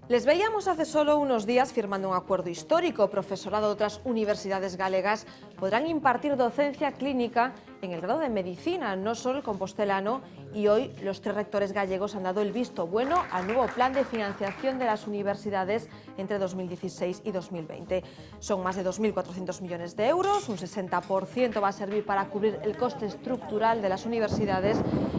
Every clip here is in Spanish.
Les veíamos hace solo unos días firmando un acuerdo histórico. Profesorado de otras universidades galegas podrán impartir docencia clínica en el grado de Medicina, no solo el compostelano, y hoy los 3 rectores gallegos han dado el visto bueno al nuevo plan de financiación de las universidades entre 2016 y 2020. Son más de 2.400 millones de euros, un 60% va a servir para cubrir el coste estructural de las universidades,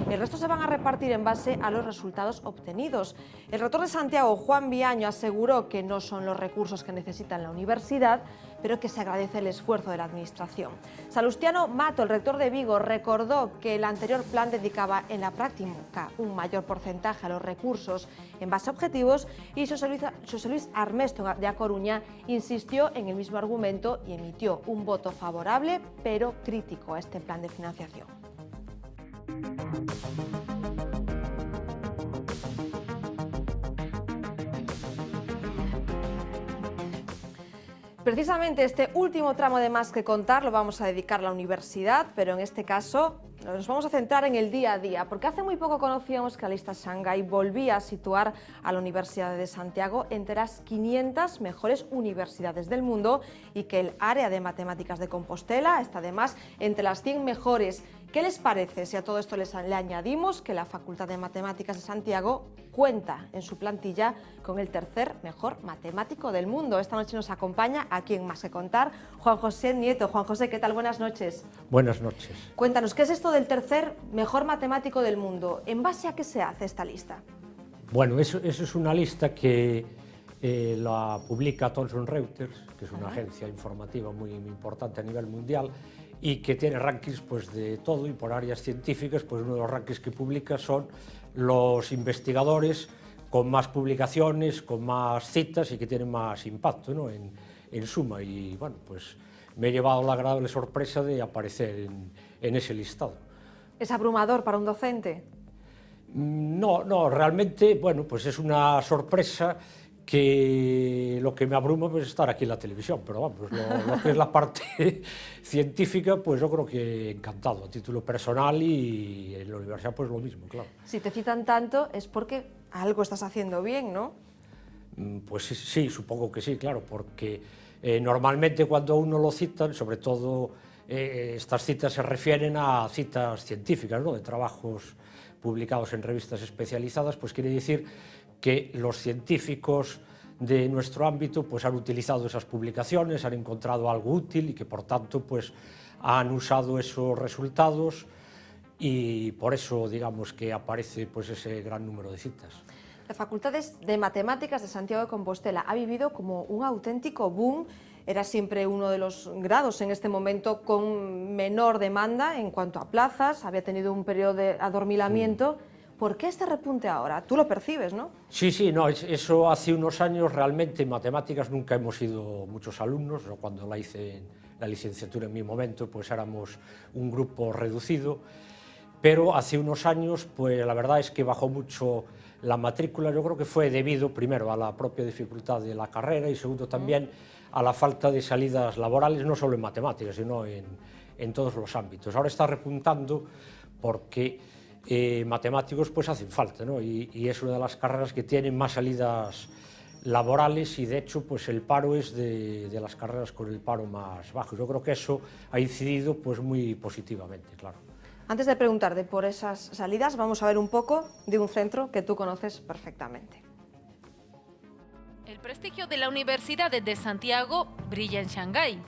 el resto se van a repartir en base a los resultados obtenidos. El rector de Santiago, Juan Viaño, aseguró que no son los recursos que necesita la universidad, pero que se agradece el esfuerzo de la administración. Salustiano Mato, el rector de Vigo, recordó que el anterior plan dedicaba en la práctica un mayor porcentaje a los recursos en base a objetivos, y José Luis Armesto de A Coruña insistió en el mismo argumento y emitió un voto favorable pero crítico a este plan de financiación. Precisamente este último tramo de Más que Contar lo vamos a dedicar a la universidad, pero en este caso nos vamos a centrar en el día a día, porque hace muy poco conocíamos que la lista Shanghái volvía a situar a la Universidad de Santiago entre las 500 mejores universidades del mundo y que el área de matemáticas de Compostela está además entre las 100 mejores. ¿Qué les parece si a todo esto le añadimos que la Facultad de Matemáticas de Santiago cuenta en su plantilla con el tercer mejor matemático del mundo? Esta noche nos acompaña, aquí en Más que Contar, Juan José Nieto. Juan José, ¿qué tal? Buenas noches. Buenas noches. Cuéntanos, ¿qué es esto del tercer mejor matemático del mundo? ¿En base a qué se hace esta lista? Bueno, eso es una lista que la publica Thomson Reuters, que es una agencia informativa muy importante a nivel mundial, y que tiene rankings pues, de todo, y por áreas científicas, pues uno de los rankings que publica son los investigadores con más publicaciones, con más citas y que tienen más impacto, ¿no? en suma. Y bueno, pues me he llevado la agradable sorpresa de aparecer en ese listado. ¿Es abrumador para un docente? No, realmente, bueno, pues es una sorpresa que lo que me abruma pues, es estar aquí en la televisión, pero vamos, lo que es la parte científica, pues yo creo que encantado, a título personal, y en la universidad pues lo mismo, claro. Si te citan tanto es porque algo estás haciendo bien, ¿no? Pues sí, supongo que sí, claro, porque normalmente cuando a uno lo citan, sobre todo estas citas se refieren a citas científicas, ¿no? De trabajos publicados en revistas especializadas, pues quiere decir que los científicos de nuestro ámbito pues, han utilizado esas publicaciones, han encontrado algo útil y que por tanto pues, han usado esos resultados, y por eso digamos que aparece pues, ese gran número de citas. La Facultad de Matemáticas de Santiago de Compostela ha vivido como un auténtico boom. Era siempre uno de los grados en este momento con menor demanda en cuanto a plazas, había tenido un periodo de adormilamiento. ¿Por qué este repunte ahora? Tú lo percibes, ¿no? Sí, no, eso hace unos años realmente en matemáticas nunca hemos sido muchos alumnos. Yo cuando la hice la licenciatura en mi momento pues éramos un grupo reducido, pero hace unos años pues la verdad es que bajó mucho la matrícula. Yo creo que fue debido primero a la propia dificultad de la carrera y segundo también a la falta de salidas laborales, no solo en matemáticas sino en todos los ámbitos. Ahora está repuntando porque matemáticos pues hacen falta, ¿no? Y es una de las carreras que tienen más salidas laborales, y de hecho pues el paro es de las carreras con el paro más bajo. Yo creo que eso ha incidido pues muy positivamente, claro. Antes de preguntarte por esas salidas, vamos a ver un poco de un centro que tú conoces perfectamente. El prestigio de la Universidad de Santiago brilla en Shanghái.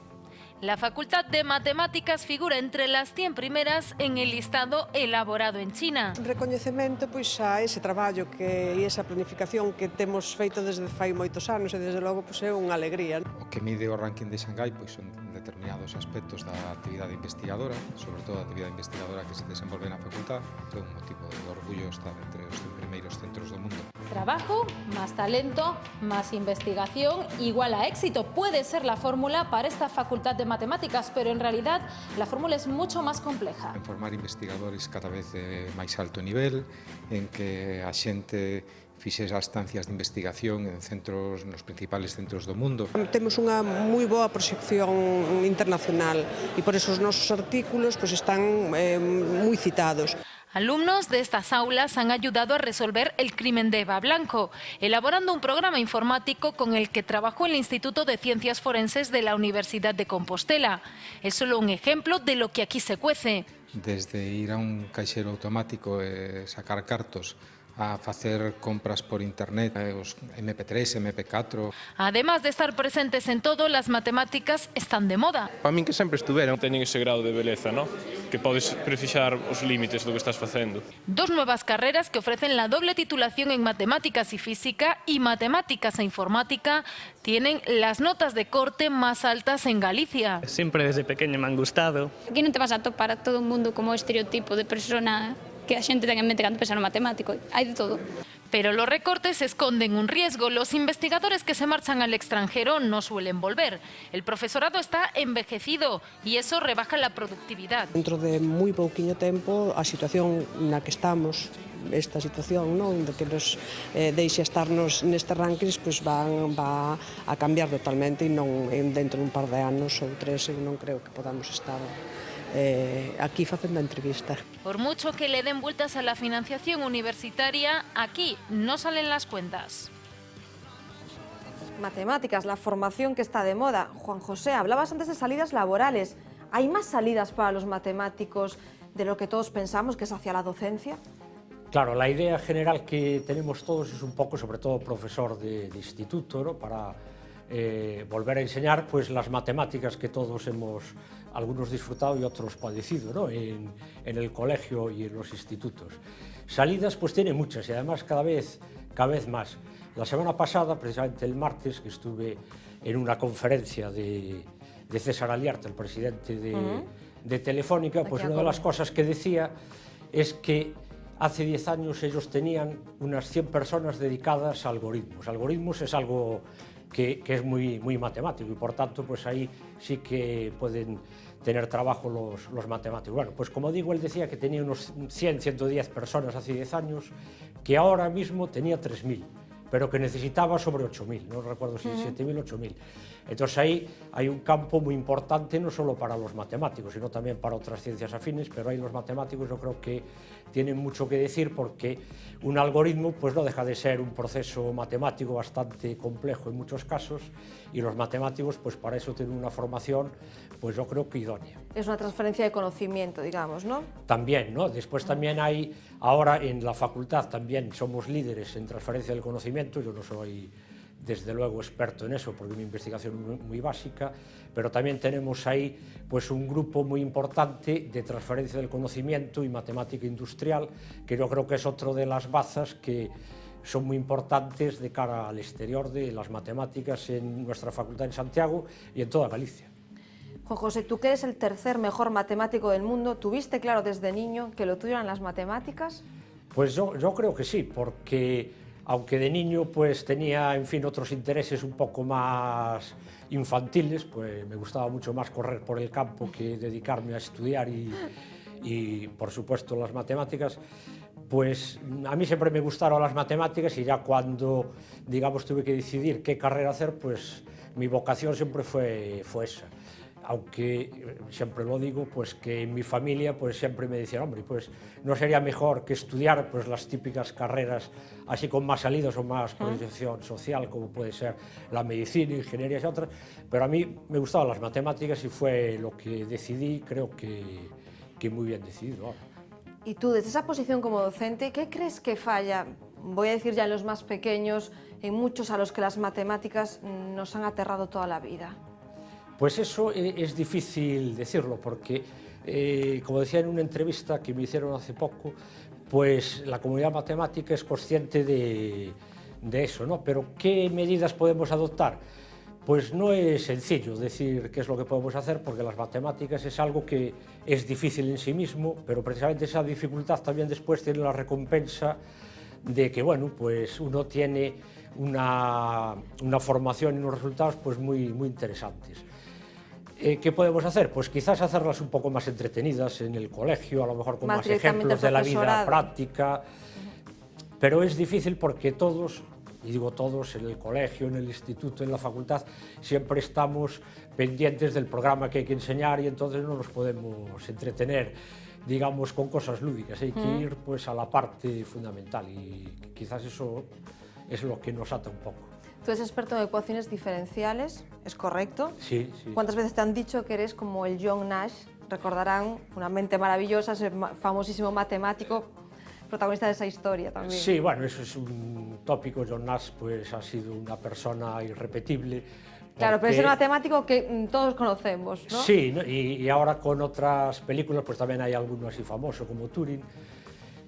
La Facultad de Matemáticas figura entre las 100 primeras en el listado elaborado en China. Recoñecemento pois a ese traballo e esa planificación que temos feito desde fai moitos anos, e desde logo pois é unha alegría. O que mide o ranking de Shanghái pois son determinados aspectos da actividade investigadora, sobre todo a actividade investigadora que se desenvolve na facultad. É un motivo de orgullo estar entre os 100 primeiros centros do mundo. Trabajo, más talento, más investigación, igual a éxito. Puede ser la fórmula para esta Facultad de Matemáticas, pero en realidad la fórmula es mucho más compleja. En formar investigadores cada vez de máis alto nivel, en que a xente fixe as estancias de investigación en centros, nos principales centros do mundo. Temos unha moi boa proxección internacional e por eso os nosos artículos están moi citados. Alumnos de estas aulas han ayudado a resolver el crimen de Eva Blanco, elaborando un programa informático con el que trabajó el Instituto de Ciencias Forenses de la Universidad de Compostela. Es solo un ejemplo de lo que aquí se cuece. Desde ir a un caixero automático e sacar cartos, a facer compras por internet, os MP3, MP4. Además de estar presentes en todo, las matemáticas están de moda. Para min que sempre estuveron. Teñen ese grado de beleza, ¿no? Que podes prefixar os límites do que estás facendo. Dos nuevas carreras que ofrecen la doble titulación en matemáticas y física y matemáticas e informática tienen las notas de corte más altas en Galicia. Siempre desde pequeño me han gustado. Aquí non te vas a topar a todo o mundo como estereotipo de persona que a xente ten en mente cando pensa no matemático. Hai de todo. Pero los recortes esconden un riesgo. Los investigadores que se marchan al extranjero no suelen volver. El profesorado está envejecido y eso rebaja la productividad. Dentro de moi pouquiño tempo, a situación na que estamos, esta situación, non, de que nos deixa estarnos neste rankings, va a cambiar totalmente e non dentro dun par de anos ou 3 non creo que podamos estar aquí facendo a entrevista. Por mucho que le den vueltas a la financiación universitaria, aquí no salen las cuentas. Matemáticas, la formación que está de moda. Juan José, hablabas antes de salidas laborales. ¿Hay más salidas para los matemáticos de lo que todos pensamos, que es hacia la docencia? Claro, la idea general que tenemos todos es un poco, sobre todo profesor de instituto, ¿no? Para volver a enseñar pues las matemáticas que todos hemos, algunos disfrutado y otros padecido, ¿no? en el colegio y en los institutos. Salidas pues tiene muchas y además cada vez más. La semana pasada, precisamente el martes, que estuve en una conferencia de César Aliarte, el presidente de Telefónica, pues una de las cosas que decía es que hace 10 años ellos tenían unas 100 personas dedicadas a algoritmos. Algoritmos es algo que es muy matemático y por tanto pues ahí sí que pueden tener trabajo los matemáticos. Bueno, pues como digo, él decía que tenía unos 100, 110 personas hace 10 años, que ahora mismo tenía 3.000, pero que necesitaba sobre 8.000, no recuerdo si 7.000 o 8.000. Entonces ahí hay un campo muy importante, no solo para los matemáticos, sino también para otras ciencias afines, pero ahí los matemáticos yo creo que tienen mucho que decir porque un algoritmo pues no deja de ser un proceso matemático bastante complejo en muchos casos y los matemáticos pues para eso tienen una formación pues yo creo que idónea. Es una transferencia de conocimiento, digamos, ¿no? También, ¿no? Después también hay, ahora en la facultad también somos líderes en transferencia del conocimiento, yo no soy desde luego experto en eso porque es una investigación muy básica, pero también tenemos ahí pues un grupo muy importante de transferencia del conocimiento y matemática industrial, que yo creo que es otro de las bazas que son muy importantes de cara al exterior de las matemáticas en nuestra facultad en Santiago y en toda Galicia. Juan José, tú que eres el tercer mejor matemático del mundo, ¿tuviste claro desde niño que lo tuyo eran las matemáticas? Pues yo creo que sí, porque aunque de niño pues tenía, en fin, otros intereses un poco más infantiles, pues me gustaba mucho más correr por el campo que dedicarme a estudiar y por supuesto las matemáticas, pues a mí siempre me gustaron las matemáticas y ya cuando, digamos, tuve que decidir qué carrera hacer, pues mi vocación siempre fue esa. Aunque siempre lo digo, pues que en mi familia pues siempre me decían, hombre, pues no sería mejor que estudiar pues las típicas carreras así con más salidas o más proyección social, como puede ser la medicina, ingeniería y otras, pero a mí me gustaban las matemáticas y fue lo que decidí, creo que muy bien decidido ahora. Y tú, desde esa posición como docente, ¿qué crees que falla? Voy a decir ya en los más pequeños, en muchos a los que las matemáticas nos han aterrado toda la vida. Pues eso es difícil decirlo, porque, como decía en una entrevista que me hicieron hace poco, pues la comunidad matemática es consciente de eso, ¿no? Pero ¿qué medidas podemos adoptar? Pues no es sencillo decir qué es lo que podemos hacer, porque las matemáticas es algo que es difícil en sí mismo, pero precisamente esa dificultad también después tiene la recompensa de que, bueno, pues uno tiene una formación y unos resultados pues muy interesantes. ¿Qué podemos hacer? Pues quizás hacerlas un poco más entretenidas en el colegio, a lo mejor con más ejemplos de la vida práctica. pero es difícil porque todos, y digo todos, en el colegio, en el instituto, en la facultad, siempre estamos pendientes del programa que hay que enseñar y entonces no nos podemos entretener, digamos, con cosas lúdicas. Hay que ir pues a la parte fundamental y quizás eso es lo que nos ata un poco. Tú eres experto en ecuaciones diferenciales, ¿es correcto? Sí, sí. ¿Cuántas veces te han dicho que eres como el John Nash? Recordarán una mente maravillosa, ese famosísimo matemático, protagonista de esa historia también. Sí, bueno, eso es un tópico. John Nash pues ha sido una persona irrepetible. Claro, pero es porque... el matemático que todos conocemos, ¿no? Sí, ¿no? Y ahora con otras películas pues también hay alguno así famoso como Turing.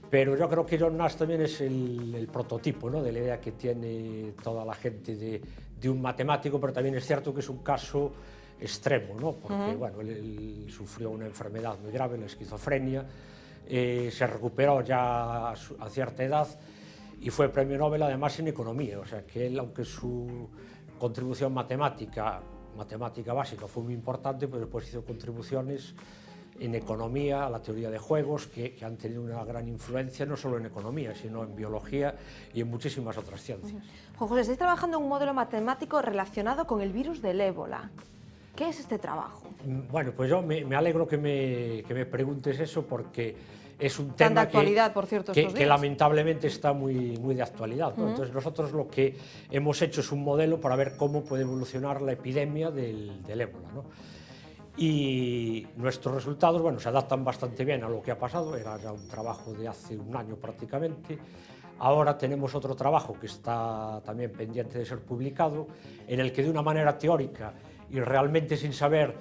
Pero yo creo que John Nash también es el prototipo, ¿no?, de la idea que tiene toda la gente de un matemático, pero también es cierto que es un caso extremo, ¿no? Porque bueno, él sufrió una enfermedad muy grave, la esquizofrenia, se recuperó ya a cierta edad y fue premio Nobel además en economía, o sea que él, aunque su contribución matemática básica fue muy importante, pero después hizo contribuciones en economía, a la teoría de juegos, que han tenido una gran influencia no solo en economía, sino en biología y en muchísimas otras ciencias. Juan José, estáis trabajando en un modelo matemático relacionado con el virus del ébola. ¿Qué es este trabajo? Bueno, pues yo me alegro que me preguntes eso porque es un Tan tema de actualidad, por cierto, estos que días. lamentablemente está muy de actualidad, ¿no? Entonces nosotros lo que hemos hecho es un modelo para ver cómo puede evolucionar la epidemia del ébola, ¿no? Y nuestros resultados, bueno, se adaptan bastante bien a lo que ha pasado, era ya un trabajo de hace un año prácticamente. Ahora tenemos otro trabajo que está también pendiente de ser publicado, en el que de una manera teórica y realmente sin saber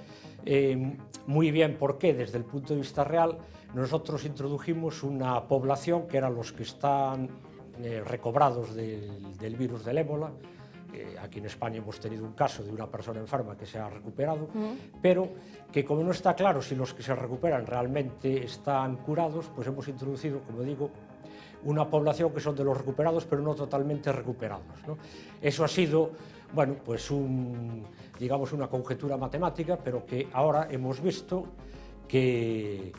muy bien por qué desde el punto de vista real, nosotros introdujimos una población que eran los que están recobrados del virus del ébola. Aquí en España hemos tenido un caso de una persona enferma que se ha recuperado, pero que como no está claro si los que se recuperan realmente están curados, pues hemos introducido, como digo, una población que son de los recuperados, pero no totalmente recuperados, ¿no? Eso ha sido, bueno, pues digamos una conjetura matemática, pero que ahora hemos visto que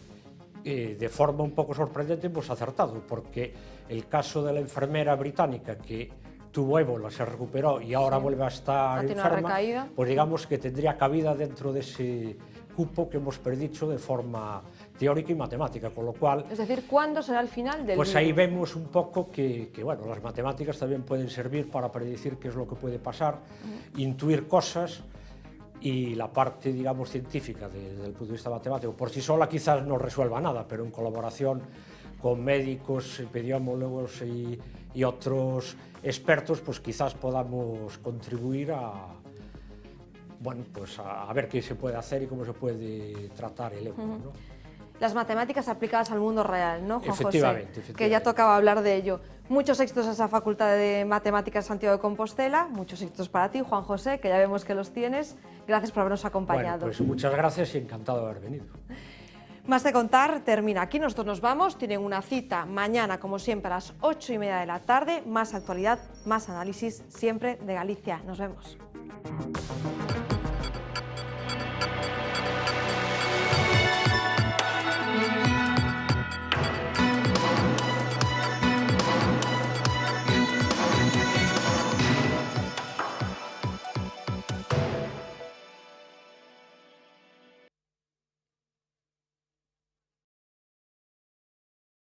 de forma un poco sorprendente hemos acertado, porque el caso de la enfermera británica que tuvo ébola, se recuperó y ahora vuelve a estar enferma, pues digamos que tendría cabida dentro de ese cupo que hemos predicho de forma teórica y matemática, con lo cual... Es decir, ¿cuándo será el final del Pues virus? ahí vemos un poco que bueno, las matemáticas también pueden servir para predecir qué es lo que puede pasar, intuir cosas, y la parte, digamos, científica desde el punto de vista matemático por sí sola quizás no resuelva nada, pero en colaboración con médicos, epidemiólogos y otros expertos, pues quizás podamos contribuir bueno, pues a ver qué se puede hacer y cómo se puede tratar el ébola, ¿no? Las matemáticas aplicadas al mundo real, ¿no, Juan Efectivamente, José? Que ya tocaba hablar de ello. Muchos éxitos a esa Facultad de Matemáticas Santiago de Compostela, muchos éxitos para ti, Juan José, que ya vemos que los tienes. Gracias por habernos acompañado. Bueno, pues muchas gracias y encantado de haber venido. Más de contar termina aquí, nosotros nos vamos, tienen una cita mañana como siempre a las 8:30 de la tarde, más actualidad, más análisis siempre de Galicia. Nos vemos.